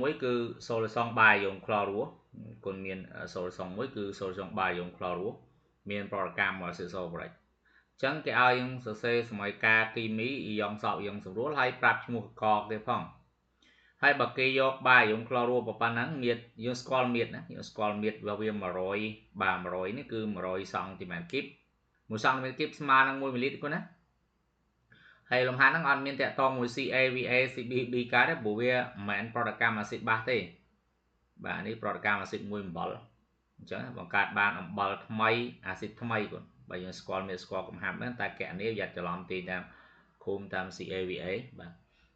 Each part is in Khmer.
មួយគឺសូលសង់បាយយងក្លរស់គុណមានសូលសង់មួយគឺសូលសង់បាយយងក្លរស់មានប្រតិកម្មមកសិសូបរិចអញ្ចឹងគេឲ្យយើងសរសេរសម័យកាលគីមីអ៊ីយ៉ងសោបយ៉ងស្រួលហើយប្រាប់ឈ្មោះកកទេផងហើយបើគេយកបាយយងក្លរស់ប៉ុណ្ណឹងមៀតយើងស្គាល់មៀតណាយើងស្គាល់មៀតវា100បាទ100នេះគឺ100សង់ទីម៉ែត្រគីប1សង់ទីម៉ែត្រគីបស្មើនឹង1មីលីលីត្រគាត់ណាហើយលំហាត់ហ្នឹងអត់មានតាក់ទងមួយ CAVA CBB កើតទេព្រោះវាមិនមែនប្រតិកម្មអាស៊ីតបាសទេបាទនេះប្រតិកម្មអាស៊ីតមួយអំបិលអញ្ចឹងបង្កើតបានអំបិលថ្មីអាស៊ីតថ្មីគាត់បើយើងស្គាល់មានស្គាល់កំហាប់ហ្នឹងតែកណនីយ៉ាត់ច្រឡំទីតាមឃុំតាម CAVA បាទ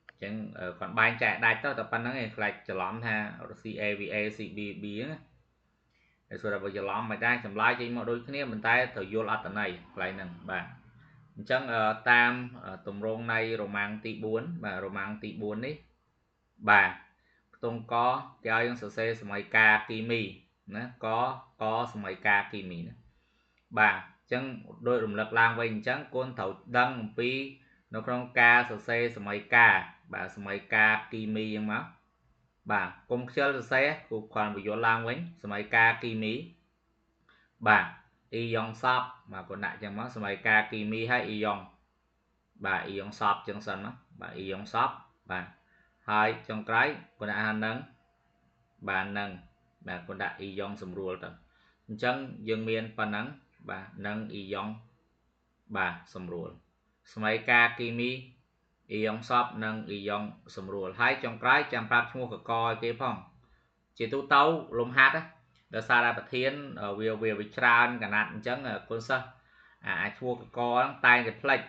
អញ្ចឹងគាត់បែងចែកដាច់ទៅតែប៉ុណ្្នឹងឯងខ្លាចច្រឡំថា CAVA CBB ហ្នឹងតែဆိုដល់បើច្រឡំមិនដែរចម្លើយចេញមកដូចគ្នាប៉ុន្តែត្រូវយល់អត្ថន័យកន្លែងហ្នឹងបាទអញ្ចឹងតាមទម្រង់នៃរ៉ូម៉ាំងទី4បាទរ៉ូម៉ាំងទី4នេះបាទខ្ទង់កគេឲ្យយើងសរសេរសម័យកាលគីមីណាកសម័យកាលគីមីណាបាទអញ្ចឹងដោយរំលឹកឡើងវិញអញ្ចឹងកូនត្រូវដឹងអំពីនៅក្នុងការសរសេរសម័យកាលបាទសម័យកាលគីមីអញ្ចឹងមកបាទកុំខ្ជិលសរសេរគូគ្រាន់បញ្យល់ឡើងវិញសម័យកាលគីមីបាទអ៊ីយ៉ងសបបាទគាត់ដាក់អញ្ចឹងមកសម័យកាលគីមីហើយអ៊ីយ៉ងបាទអ៊ីយ៉ងសបអញ្ចឹងសិនមកបាទអ៊ីយ៉ងសបបាទហើយចុងក្រោយគាត់ដាក់ថានឹងបាទនឹងបាទគាត់ដាក់អ៊ីយ៉ងស្រួលទៅអញ្ចឹងយើងមានប៉ុណ្ណឹងបាទនឹងអ៊ីយ៉ងបាទស្រួលសម័យកាលគីមីអ៊ីយ៉ងសបនិងអ៊ីយ៉ងស្រួលហើយចុងក្រោយចាំប្រាប់ឈ្មោះកកឲ្យគេផងជាទូទៅលំហាត់ដោយសារតែប្រធានវាច្រើនកណាត់អញ្ចឹងគុណសិស្សអាចឈ្មោះកកហ្នឹងតែងតែផ្លេច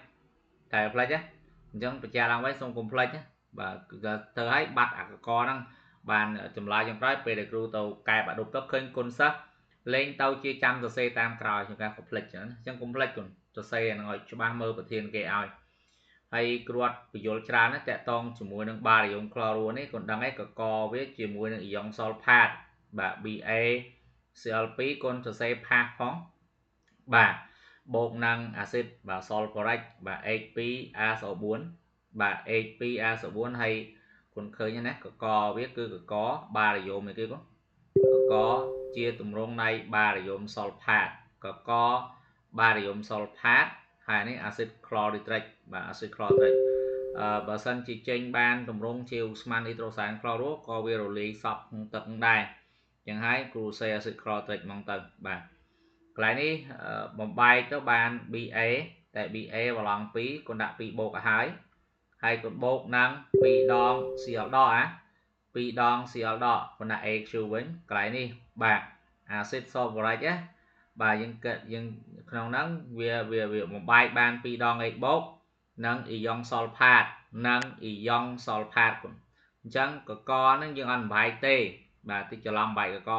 តែផ្លេចណាអញ្ចឹងបញ្ជាក់ឡើងវិញសូមកុំផ្លេចណាបាទទៅឲ្យបាត់អាកកហ្នឹងបានចម្លើយចុងក្រោយពេលដែលគ្រូទៅកែបាក់ឌុបទៅឃើញគុណសិស្សលេងទៅជាចាំសរសេរតាមក្រោយជាការកុំផ្លេចអញ្ចឹងកុំផ្លេចគុណសរសេរហ្នឹងឲ្យច្បាស់មើលប្រធានគេឲ្យហើយគ្រាត់បញ្យល់ច្រើនណាស់តាក់ទងជាមួយនឹងបារីយ៉ុងក្លរ៉ូនេះគាត់ដឹងឯងកកវាជាមួយនឹងអ៊ីយ៉ុងសលផាតបាទ BaCl2 គុណសរសេរផាសផងបាទបូកនឹងអាស៊ីតបាទ sulfuric បាទ H2ASO4 បាទ H2ASO4 ហើយគុណឃើញណាកកវាគឺកកបារីយ៉ូមនេះគេកកជាទម្រង់នៃបារីយ៉ូមសលផាតកកបារីយ៉ូមសលផាតហើយនេះអាស៊ីតក្លរីត្រិកបាទអាស៊ីតក្លរីត្រិកបើសិនជាចេញបានទម្រង់ជាឧស្ម័នអ៊ីត្រូសែនក្លរ៉ូក៏វារលាយសពក្នុងទឹកដែរចឹងហើយគ្រូសេអាស៊ីតក្លរីត្រិកហ្មងទៅបាទកន្លែងនេះបំបែកទៅបាន BA តែ BA ប្រឡង2គាត់ដាក់2បូកឲ្យហើយគាត់បូកនឹង2ដង Cl ដក2ដង Cl ដកគាត់ដាក់ AQ វិញកន្លែងនេះបាទអាស៊ីត sulfuric ណាបាទយើងក្នុងហ្នឹងវាបំបែកបាន2ដង H បូកនិងអ៊ីយ៉ុងសលផាតនិងអ៊ីយ៉ុងសលផាតគាត់អញ្ចឹងកកហ្នឹងយើងអត់បំបែកទេបាទតិចច្រឡំបែកកក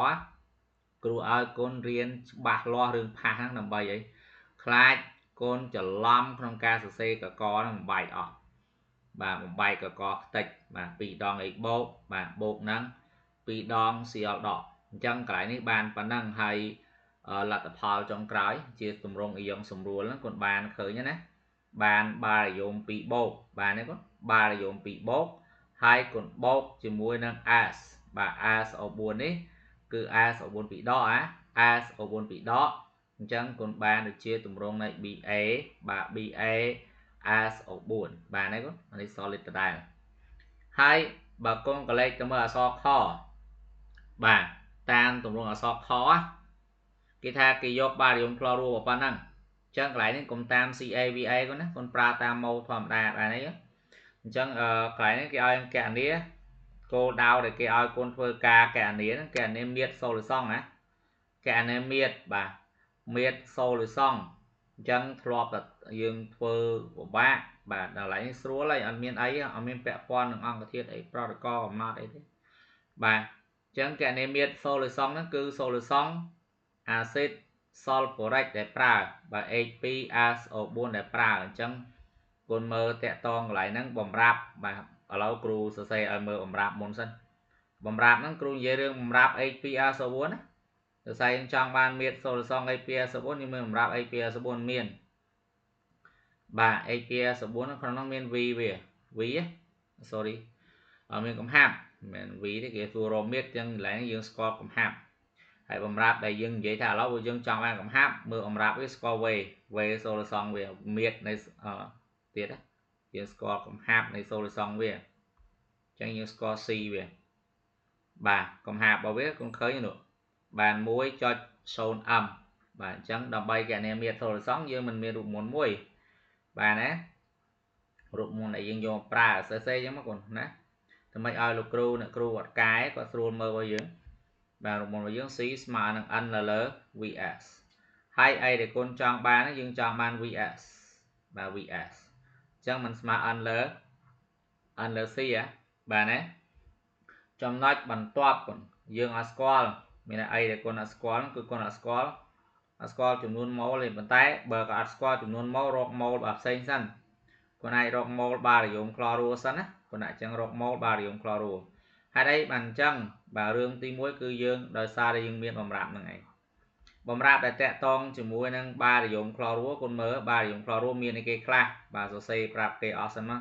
គ្រូឲ្យកូនរៀនច្បាស់លាស់រឿងផាសហ្នឹងដើម្បីអីខ្លាចកូនច្រឡំក្នុងការសរសេរកកហ្នឹងបំបែកអស់បាទបំបែកកកខ្ទេចបាទ2ដង H បូកបាទបូកនឹង2ដង Cl ដកអញ្ចឹងកន្លែងនេះបានប៉ុណ្ណឹងហើយលទ្ធផលចុងក្រោយជាទម្រង់អ៊ីយ៉ុងស្រួលហ្នឹងគាត់បានឃើញណាបានបារីយ៉ូម2បូកបានទេគាត់បារីយ៉ូម2បូកហើយគាត់បូកជាមួយនឹង AS បាទ ASO4 នេះគឺ ASO4 ពីរដកASO4 ពីរដកអញ្ចឹងគាត់បានដូចជាទម្រង់នៃ BA បាទ BA ASO4 បានទេគាត់អានេះ solid ដដែលហើយបើកូនកលេចទៅមើលអក្សរខបាទតាមទម្រង់អក្សរខគេថាគេយកបារីយ៉ូមក្លរ៉ូប៉ុណ្ណឹងអញ្ចឹងកន្លែងនេះកុំតាម CAVA គាត់ណាគាត់ប្រើតាមម៉ូធម្មតាបានអីអញ្ចឹងកន្លែងនេះគេឲ្យកណនីគោលដៅដែលគេឲ្យកូនធ្វើការកណនីហ្នឹងកណនីមៀតសូលូសង់ណាកណនីមៀតបាទមៀតសូលូសង់អញ្ចឹងធ្លាប់តែយើងធ្វើពិបាកបាទដល់កន្លែងនេះស្រួលហើយអត់មានអីអត់មានពាក់ព័ន្ធនឹងអង្គធាតុអីប្រតិកកំណត់អីទេបាទអញ្ចឹងកណនីមៀតសូលូសង់ហ្នឹងគឺសូលូសង់អាស៊ីត sulfuric ដែលប្រើបាទ H2ASO4 ដែលប្រើអញ្ចឹងកូនមើលតាក់តងកន្លែងហ្នឹងបំរាប់បាទឥឡូវគ្រូសរសេរឲ្យមើលបំរាប់មុនសិនបំរាប់ហ្នឹងគ្រូនិយាយរឿងបំរាប់ H2ASO4 ណាសរសេរយើងចង់បានមៀតសូលូសង់ H2ASO4 យើងមើលបំរាប់ H2ASO4 មានបាទ H2ASO4 ក្នុងនោះមាន V វា V sorry មានកំហាប់ mình vì thế cái thua rôm miết chân lại dương score cầm hạp hãy bấm rạp đây dương dễ thả lóc của dương trong ban cầm hạp mưa bấm rạp với score về solo song về miết này tiết á dương score cầm hạp này solo song về chẳng dương score C về bà cầm hạp bảo biết con khơi nữa bàn muối cho sôn âm bà chẳng đầm bay cái này miết solo song dương mình miết được muốn muối bà nè rụt môn này dương vô pra cc giống mà còn nè thì mấy ai lục cru nè cru vật cái có luôn mơ bao nhiêu và rụt môn bao nhiêu xí mà năng ăn là lớn vs hai ai để con chọn ba nó dương chọn ban vs và vs chẳng mình mà ăn lớn xí á bà nè trong nói bằng toap còn dương ở squall mình là ai để con ở squall cứ con ở squall chụp luôn máu lên bàn tay bờ cả squall chụp luôn máu rọc máu bạc xanh xanh còn ai rọc mol barium chlorua sẵn á còn lại chẳng rọc mol barium chlorua hai đây bằng chân bà rương tí muối cư dương đời xa đây dương miên bầm rạp này bầm rạp để tẹt tông chỉ muối năng barium chlorua con mớ barium chlorua miên cái class bà số C rạp cái awesome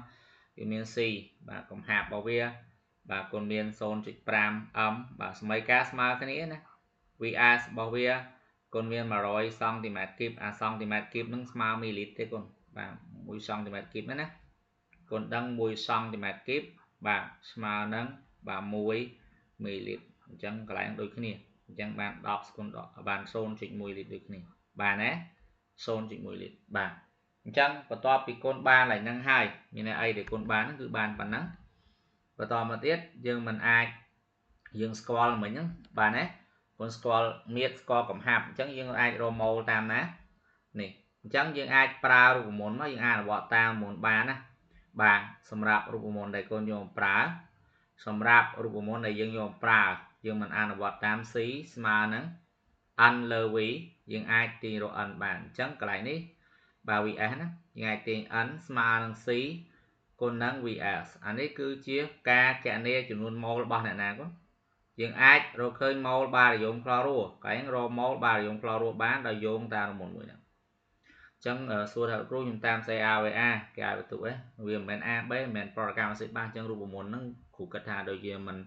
cái miên C bà còn hạp bảo bia bà còn miên son trịch pram âm bà mấy cá mà cái này nè VS bảo bia con miên mà rồi cm kip cm kip nâng small milit thế con và 1 cm kíp nữa nè còn đăng 1 cm kíp và small nâng và 1 ml chẳng cái lại đôi cái này chẳng bạn đọc con đó bạn xôn chỉnh 1 lít được này bà nè xôn chỉnh 1 lít bà chẳng và to bị con 3 lại nâng 2 như này ai để con bán cứ bàn bản nắng và to mà tiết dương mình ai dương score mình nhá bà nè con score miết score cầm hạp chẳng dương ai romo tam ná này chẳng dương ai praรูปมนต์មកយើងអានវត្តតាមមនបានណាបាទសម្រាប់រូបមន្តដែលកូនយកប្រើសម្រាប់រូបមន្តដែលយើងយកប្រើយើងមិនអានវត្តតាម C ស្មើនឹង n លើ v យើងអាចទាញរក n បានអញ្ចឹងកន្លែងនេះបាទ vs ណាយើងអាចទាញ n ស្មើនឹង C គុណនឹង vs អានេះគឺជាការគណនាចំនួនម៉ូលរបស់អ្នកណាគាត់យើងអាចរកឃើញម៉ូលបារីយ៉ូមក្លរ៉ូកន្លែងរកម៉ូលបារីយ៉ូមក្លរ៉ូបានដោយយោងតាមរូបមន្តមួយហ្នឹងchẳng xua theo cru chúng ta sẽ AVA cái ai tụ ấy vì mình A B mình program sẽ ban chân rùa muốn nó cụ kết thà đôi khi mình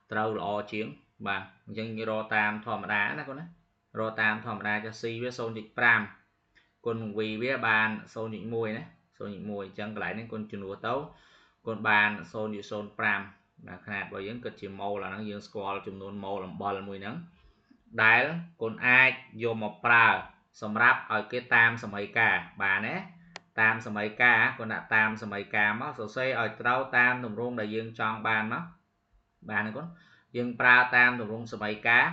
trâu lọ chiến và chân như ro tam thòm đá nó con đấy ro tam thòm đá cho si với son dịch pram con vì với bàn son dịch mùi đấy son dịch mùi chân lại đến con chừng lúa tấu con bàn son dịch son pram là hạt vào những cực chỉ màu là nó dương score chùm luôn màu làm bò là mùi nắng đáy con ai vô một praសម្រាប់ឲ្យគេតាមសម័យកាលបាទណាតាមសម័យកាលគាត់ដាក់តាមសម័យកាលមកសរសេរឲ្យត្រូវតាមទម្រង់ដែលយើងចង់បានមកបាទណាគាត់យើងប្រើតាមទម្រង់សម័យកាល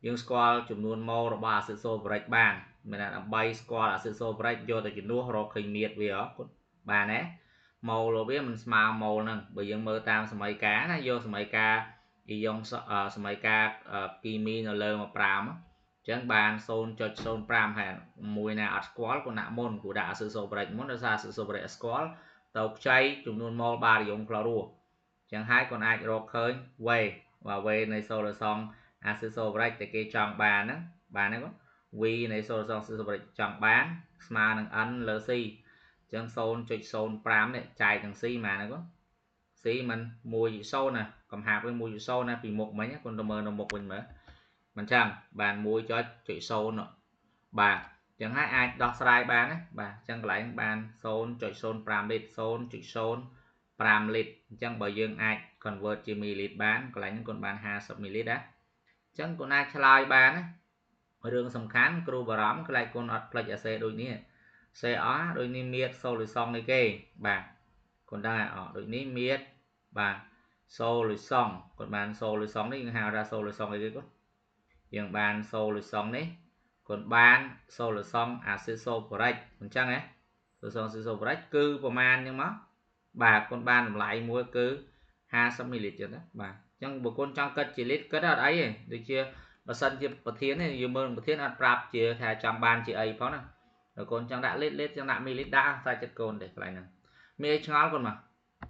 យើងស្គាល់ចំនួនម៉ូលរបស់អាស៊ីតសូប្រូរិកបានមានដើម្បីស្គាល់អាស៊ីតសូប្រូរិកយកទៅជំនួសរកឃើញមៀតវាគាត់បាទណាម៉ូលរបស់វាមិនស្មើម៉ូលហ្នឹងបើយើងមើលតាមសម័យកាលណាយកសម័យកាលអ៊ីយ៉ុងសម័យកាលគីមីនៅលើមកប្រើមកchẳng bàn xôn cho xôn pram hẹn mùi nào ở squall của nạ môn của đã sự sổ break muốn ra sự sổ break squall tàu cháy chúng luôn mol ba dùng chlorua chẳng hai còn ai rô khơi về và về này sổ là xong sự sổ break thì cái chọn bàn á bàn này có vì này sổ xong sự sổ break chọn bán mà năng ấn lỡ si chẳng xôn cho xôn pram này chạy thằng si mà nó có si mình mùi sâu nè còn hạt với mùi sâu nè vì một mấy nhé con mơ nó một mình mở mình chẳng bàn mùi cho chữ sâu nữa bà chẳng hai ai đọc sai bán ấy bà chẳng lại bàn xôn chữ xôn pram lít xôn chữ xôn pram lít chẳng bởi dương ai convert chữ ml bán còn lại những con bàn 20 ml đó chẳng con ai trả bán ấy rương sầm khán kêu bà rõm cái lại con ọt plek xe đôi ní xe ó đôi ní miết sâu lùi xong này kê bà còn đây ở đôi ní miết bà sâu lùi xong còn bàn sâu lùi xong đấy hào ra sâu lùi xong này kê dương bàn sâu lùi xong đấy còn bàn sâu lùi xong acetylsolic mình chăng ấy rồi xong acetylsolic cứ vào man nhưng mà bà con bàn lại mua cứ 20 ml cho đó bà chẳng bộ con trong cất chỉ lít cất ở đấy được chưa và sân chưa một thiên này nhiều mơn một thiên ăn prap chia thà trong bàn chị ấy phó nè rồi con chẳng đã lít lít chẳng đã ml đã sai chất cồn để lại nè mi ấy ngó con mà